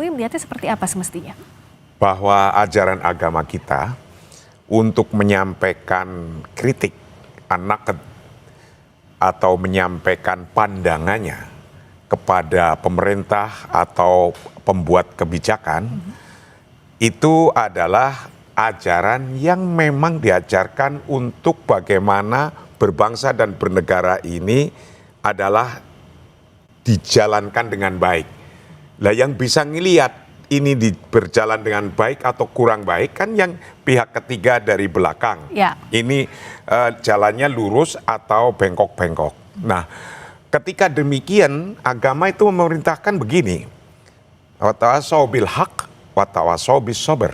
MUI melihatnya seperti apa semestinya? Bahwa ajaran agama kita untuk menyampaikan kritik, atau menyampaikan pandangannya kepada pemerintah atau pembuat kebijakan, itu adalah ajaran yang memang diajarkan untuk bagaimana berbangsa dan bernegara ini adalah dijalankan dengan baik. Lah yang bisa ngelihat ini berjalan dengan baik atau kurang baik kan yang pihak ketiga dari belakang. Ya. Ini jalannya lurus atau bengkok-bengkok. Nah, ketika demikian agama itu memerintahkan begini. Wa tawassaw bil haq wa tawassaw bis sabr.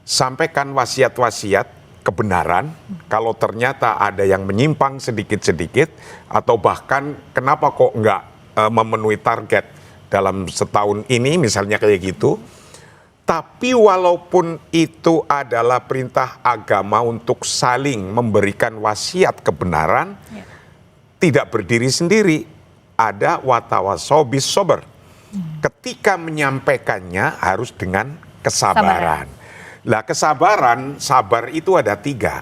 Sampaikan wasiat-wasiat kebenaran, kalau ternyata ada yang menyimpang sedikit-sedikit, atau bahkan kenapa kok nggak memenuhi target dalam setahun ini, misalnya kayak gitu. Tapi walaupun itu adalah perintah agama untuk saling memberikan wasiat kebenaran, tidak berdiri sendiri, ada watawassaw bis sabr. Ketika menyampaikannya harus dengan kesabaran. Lah kesabaran, sabar itu ada 3.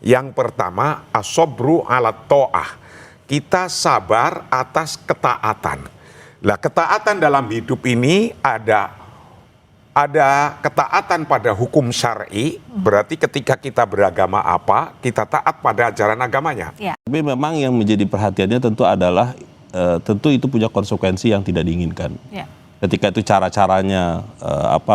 Yang pertama, as-sabru ala ta'ah. Kita sabar atas ketaatan. Lah ketaatan dalam hidup ini ada ketaatan pada hukum syar'i, berarti ketika kita beragama apa, kita taat pada ajaran agamanya. Ya. Tapi memang yang menjadi perhatiannya tentu adalah, tentu itu punya konsekuensi yang tidak diinginkan. Ya. Ketika itu cara-caranya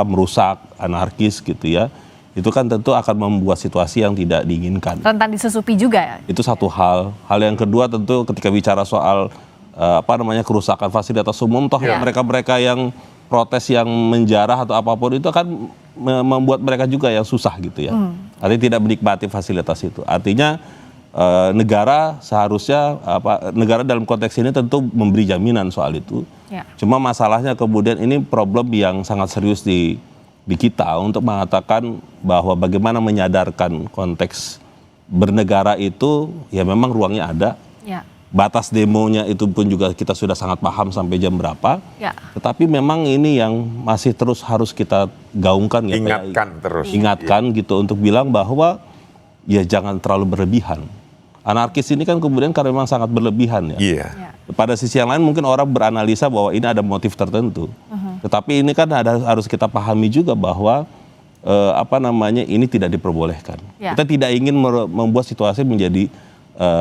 merusak, anarkis gitu ya, itu kan tentu akan membuat situasi yang tidak diinginkan. Rentan disusupi juga ya? Itu satu hal. Hal yang kedua tentu ketika bicara soal kerusakan fasilitas umum, toh mereka-mereka yang protes, yang menjarah atau apapun itu akan membuat mereka juga yang susah gitu ya. Artinya tidak menikmati fasilitas itu. Artinya negara seharusnya, negara dalam konteks ini tentu memberi jaminan soal itu. Ya. Cuma masalahnya kemudian ini problem yang sangat serius di kita untuk mengatakan bahwa bagaimana menyadarkan konteks bernegara itu ya memang ruangnya ada. Ya. Batas demonya itu pun juga kita sudah sangat paham sampai jam berapa. Ya. Tetapi memang ini yang masih terus harus kita gaungkan ya. Ingatkan gitu untuk bilang bahwa ya jangan terlalu berlebihan. Anarkis ini kan kemudian karena memang sangat berlebihan ya. Iya. Pada sisi yang lain mungkin orang beranalisa bahwa ini ada motif tertentu. Tetapi ini kan harus kita pahami juga bahwa ini tidak diperbolehkan. Ya. Kita tidak ingin membuat situasi menjadi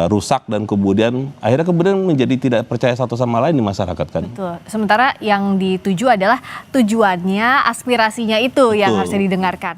rusak dan kemudian akhirnya menjadi tidak percaya satu sama lain di masyarakat kan. Betul. Sementara yang dituju adalah tujuannya, aspirasinya itu yang harusnya didengarkan.